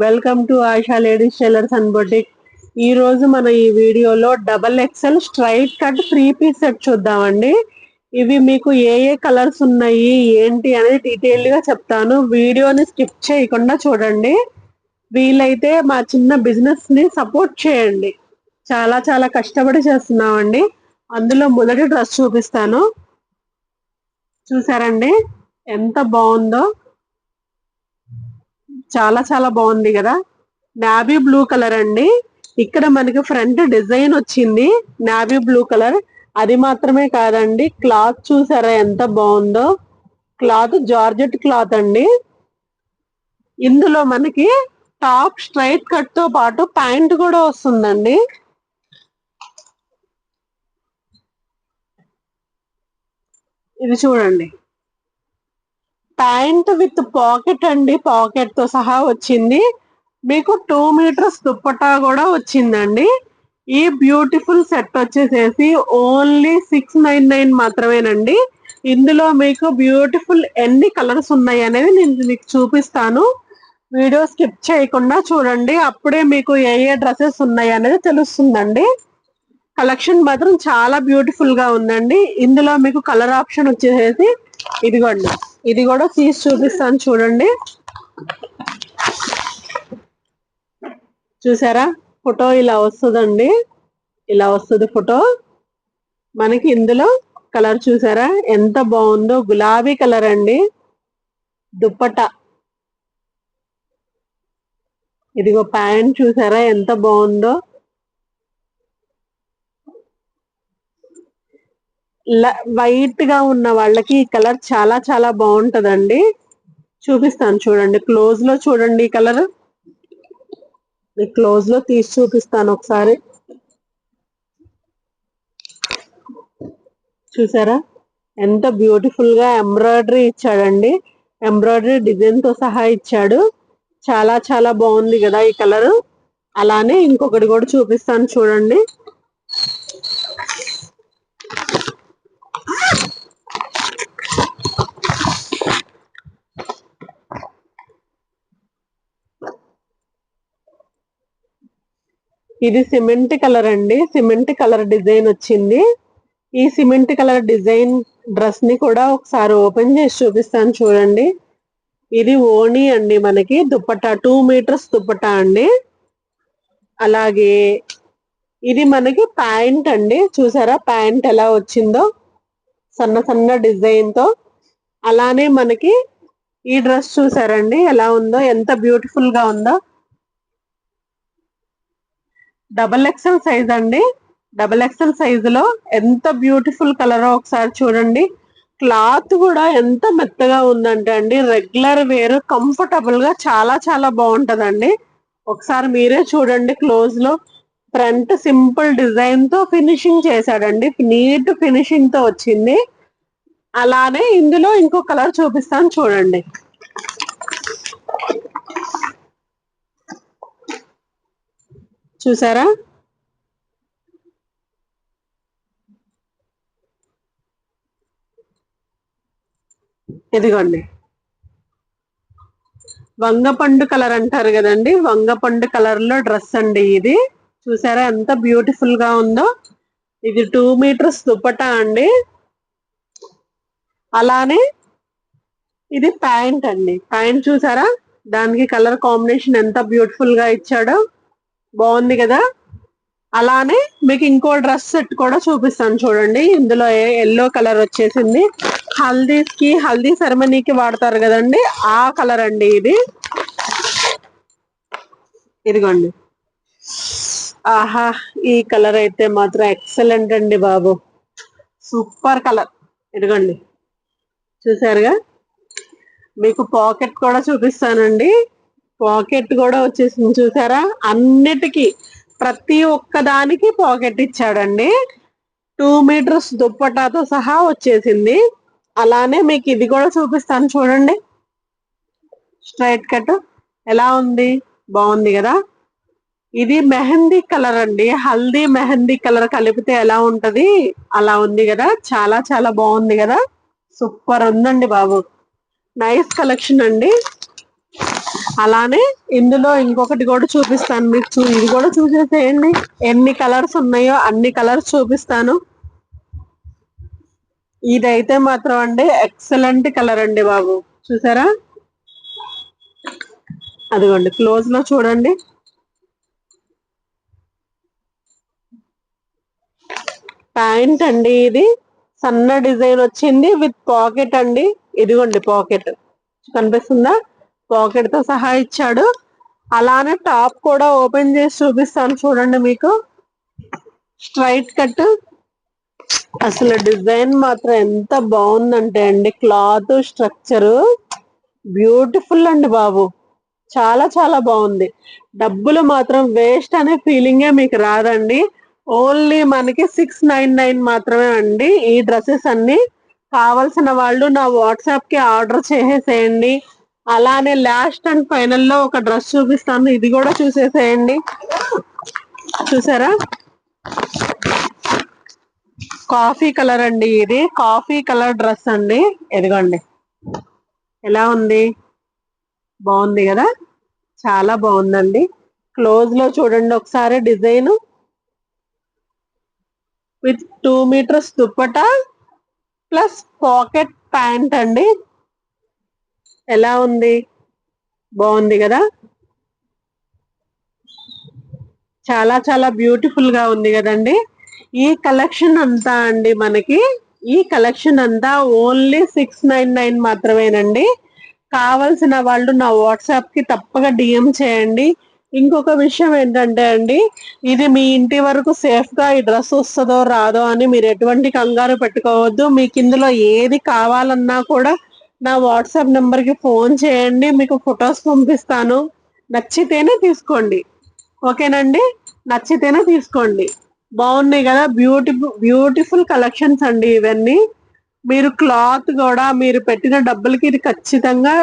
Welcome to Ayesha ladies tailors and boutique. ఈ రోజు మన ఈ వీడియోలో double excel straight cut 3 piece set చూద్దామండి. ఇవి మీకు ఏ ఏ కలర్స్ ఉన్నాయి ఏంటి అనేది డీటెయిల్ గా చెప్తాను. వీడియోని స్కిప్ చేయకుండా చూడండి. వీలైతే మా చిన్న బిజినెస్ ని సపోర్ట్ చేయండి. చాలా చాలా కష్టపడి చేస్తున్నామండి. అందులో మొదటి డ్రెస్ చూపిస్తాను. చూసారండి ఎంత బాగుందో, చాలా చాలా బాగుంది కదా. నావీ బ్లూ కలర్ అండి. ఇక్కడ మనకి ఫ్రంట్ డిజైన్ వచ్చింది నావీ బ్లూ కలర్. అది మాత్రమే కాదండి, క్లాత్ చూసారా ఎంత బాగుందో. క్లాత్ జార్జెట్ క్లాత్ అండి. ఇందులో మనకి టాప్ స్ట్రైట్ కట్ తో పాటు ప్యాంట్ కూడా వస్తుందండి. ఇది చూడండి, ప్యాంట్ విత్ పాకెట్ అండి, పాకెట్ తో సహా వచ్చింది. మీకు 2 మీటర్స్ దుప్పటా కూడా వచ్చిందండి. ఈ బ్యూటిఫుల్ సెట్ వచ్చేసేసి ఓన్లీ 699 మాత్రమేనండి. ఇందులో మీకు బ్యూటిఫుల్ ఎన్ని కలర్స్ ఉన్నాయి అనేది నేను మీకు చూపిస్తాను. వీడియో స్కిప్ చేయకుండా చూడండి, అప్పుడే మీకు ఏ ఏ డ్రెస్సెస్ ఉన్నాయి అనేది తెలుస్తుందండి. కలెక్షన్ మాత్రం చాలా బ్యూటిఫుల్ గా ఉందండి. ఇందులో మీకు కలర్ ఆప్షన్ వచ్చేసేసి ఇదిగోండి, ఇది కూడా తీసి చూపిస్తాను చూడండి. చూసారా ఫోటో ఇలా వస్తుందండి, ఇలా వస్తుంది ఫోటో. మనకి ఇందులో కలర్ చూసారా ఎంత బాగుందో, గులాబీ కలర్ అండి. దుప్పట, ఇదిగో ప్యాంట్ చూసారా ఎంత బాగుందో. వైట్ గా ఉన్న వాళ్ళకి ఈ కలర్ చాలా చాలా బాగుంటదండి. చూపిస్తాను చూడండి, క్లోజ్ లో చూడండి. ఈ కలర్ క్లోజ్ లో తీసి చూపిస్తాను ఒకసారి. చూసారా ఎంత బ్యూటిఫుల్ గా ఎంబ్రాయిడరీ ఇచ్చాడండి. ఎంబ్రాయిడరీ డిజైన్ తో సహా ఇచ్చాడు. చాలా చాలా బాగుంది కదా ఈ కలర్. అలానే ఇంకొకటి కూడా చూపిస్తాను చూడండి. ఇది సిమెంట్ కలర్ అండి, సిమెంట్ కలర్ డిజైన్ వచ్చింది. ఈ సిమెంట్ కలర్ డిజైన్ డ్రెస్ ని కూడా ఒకసారి ఓపెన్ చేసి చూపిస్తాను చూడండి. ఇది ఓణి అండి, మనకి దుప్పటా 2 మీటర్స్ దుప్పటా అండి. అలాగే ఇది మనకి ప్యాంట్ అండి. చూసారా ప్యాంట్ ఎలా వచ్చిందో, సన్న సన్న డిజైన్ తో. అలానే మనకి ఈ డ్రెస్ చూసారండి ఎలా ఉందో, ఎంత బ్యూటిఫుల్ గా ఉందో. డబల్ ఎక్సెల్ సైజ్ అండి. డబల్ ఎక్సెల్ సైజ్ లో ఎంత బ్యూటిఫుల్ కలర్ ఒకసారి చూడండి. క్లాత్ కూడా ఎంత మెత్తగా ఉందంటే అండి, రెగ్యులర్ వేర్ కంఫర్టబుల్ గా చాలా చాలా బాగుంటదండి. ఒకసారి మీరే చూడండి క్లోజ్ లో. ఫ్రంట్ సింపుల్ డిజైన్ తో ఫినిషింగ్ చేశాడండి, నీట్ ఫినిషింగ్ తో వచ్చింది. అలానే ఇందులో ఇంకో కలర్ చూపిస్తాను చూడండి. చూసారా ఇదిగోండి, వంగపండు కలర్ అంటారు కదండి, వంగపండు కలర్ లో డ్రెస్ అండి ఇది. చూసారా ఎంత బ్యూటిఫుల్ గా ఉందో. ఇది 2 మీటర్స్ దుప్పటా అండి. అలానే ఇది ప్యాంట్ అండి. ప్యాంట్ చూసారా దానికి కలర్ కాంబినేషన్ ఎంత బ్యూటిఫుల్ గా ఇచ్చాడో, బాగుంది కదా. అలానే మీకు ఇంకో డ్రెస్ సెట్ కూడా చూపిస్తాను చూడండి. ఇందులో ఎల్లో కలర్ వచ్చేసింది. హల్దీ సెరమనీకి వాడతారు కదండి, ఆ కలర్ అండి ఇది. ఇదిగోండి, ఆహా ఈ కలర్ అయితే మాత్రం ఎక్సలెంట్ అండి బాబు, సూపర్ కలర్. ఇదిగోండి చూసారుగా. మీకు పాకెట్ కూడా చూపిస్తానండి. పాకెట్ కూడా వచ్చేసింది చూసారా. అన్నిటికీ ప్రతి ఒక్క దానికి పాకెట్ ఇచ్చాడండి. 2 మీటర్స్ దుప్పటాతో సహా వచ్చేసింది. అలానే మీకు ఇది కూడా చూపిస్తాను చూడండి. స్ట్రైట్ కట్ ఎలా ఉంది, బాగుంది కదా. ఇది మెహందీ కలర్ అండి, హల్దీ మెహందీ కలర్ కలిపితే ఎలా ఉంటది అలా ఉంది కదా. చాలా చాలా బాగుంది కదా, సూపర్ ఉందండి బాబు. నైస్ కలెక్షన్ అండి. అలానే ఇందులో ఇంకొకటి కూడా చూపిస్తాను మీకు, ఇది కూడా చూసేసేయండి. ఎన్ని కలర్స్ ఉన్నాయో అన్ని కలర్స్ చూపిస్తాను. ఇదైతే మాత్రం అండి ఎక్సలెంట్ కలర్ అండి బాబు, చూసారా? అదిగోండి క్లోజ్ లో చూడండి. ప్యాంట్ అండి, ఇది సన్న డిజైన్ వచ్చింది విత్ పాకెట్ అండి. ఇదిగోండి పాకెట్ కనిపిస్తుందా, పాకెట్ తో సహా ఇచ్చాడు. అలానే టాప్ కూడా ఓపెన్ చేసి చూపిస్తాను చూడండి మీకు. స్ట్రైట్ కట్, అసలు డిజైన్ మాత్రం ఎంత బాగుందంటే అండి, క్లాత్ స్ట్రక్చర్ బ్యూటిఫుల్ అండి బాబు, చాలా చాలా బాగుంది. డబ్బులు మాత్రం వేస్ట్ అనే ఫీలింగే మీకు రాదండి. ఓన్లీ మనకి 699 మాత్రమే అండి ఈ డ్రెస్సెస్ అన్ని. కావలసిన వాళ్ళు నా వాట్సాప్ కి ఆర్డర్ చేసేసేయండి. అలానే లాస్ట్ అండ్ ఫైనల్ లో ఒక డ్రెస్ చూపిస్తాను, ఇది కూడా చూసేసేయండి. చూసారా, కాఫీ కలర్ అండి, ఇది కాఫీ కలర్ డ్రెస్ అండి. ఎదిగోండి ఎలా ఉంది, బాగుంది కదా, చాలా బాగుందండి. క్లోజ్ లో చూడండి ఒకసారి design. With 2 meters dupatta plus pocket pant అండి. ఎలా ఉంది, బాగుంది కదా, చాలా చాలా బ్యూటిఫుల్ గా ఉంది కదండి. ఈ కలెక్షన్ అంతా అండి మనకి, ఈ కలెక్షన్ అంతా ఓన్లీ 699 మాత్రమేనండి. కావలసిన వాళ్ళు నా వాట్సాప్ కి తప్పగా డిఎం చేయండి. ఇంకొక విషయం ఏంటంటే అండి, ఇది మీ ఇంటి వరకు సేఫ్ గా ఈ డ్రెస్ వస్తుందో రాదో అని మీరు ఎటువంటి కంగారు పెట్టుకోవద్దు. మీకు ఇందులో ఏది కావాలన్నా కూడా నా వాట్సాప్ నెంబర్ కి ఫోన్ చేయండి, మీకు ఫొటోస్ పంపిస్తాను. నచ్చితేనే తీసుకోండి, ఓకేనండి? నచ్చితేనే తీసుకోండి. బాగున్నాయి కదా, బ్యూటిఫుల్ బ్యూటిఫుల్ కలెక్షన్స్ అండి ఇవన్నీ. మీరు క్లాత్ కూడా మీరు పెట్టిన డబ్బులకి ఇది ఖచ్చితంగా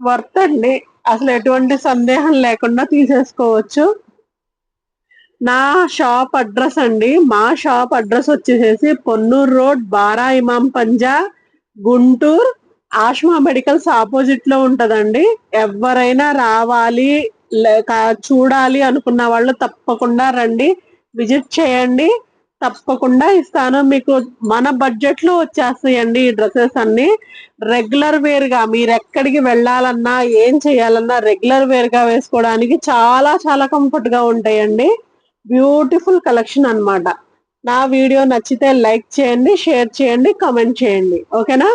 వర్త్ అండి, అసలు ఎటువంటి సందేహం లేకుండా తీసేసుకోవచ్చు. నా షాప్ అడ్రస్ అండి, మా షాప్ అడ్రస్ వచ్చేసేసి పొన్నూరు రోడ్, బారా ఇమాం పంజా, గుంటూరు, ఆష్మా మెడికల్స్ ఆపోజిట్ లో ఉంటదండి. ఎవరైనా రావాలి లేక చూడాలి అనుకున్న వాళ్ళు తప్పకుండా రండి, విజిట్ చేయండి. తప్పకుండా ఇస్తాను మీకు. మన బడ్జెట్ లో వచ్చేస్తాయండి ఈ డ్రెస్సెస్ అన్ని. రెగ్యులర్ వేర్ గా మీరు ఎక్కడికి వెళ్ళాలన్నా ఏం చేయాలన్నా రెగ్యులర్ వేర్ గా వేసుకోవడానికి చాలా చాలా కంఫర్ట్ గా ఉంటాయండి. బ్యూటిఫుల్ కలెక్షన్ అన్నమాట. నా వీడియో నచ్చితే లైక్ చేయండి, షేర్ చేయండి, కామెంట్ చేయండి, ఓకేనా?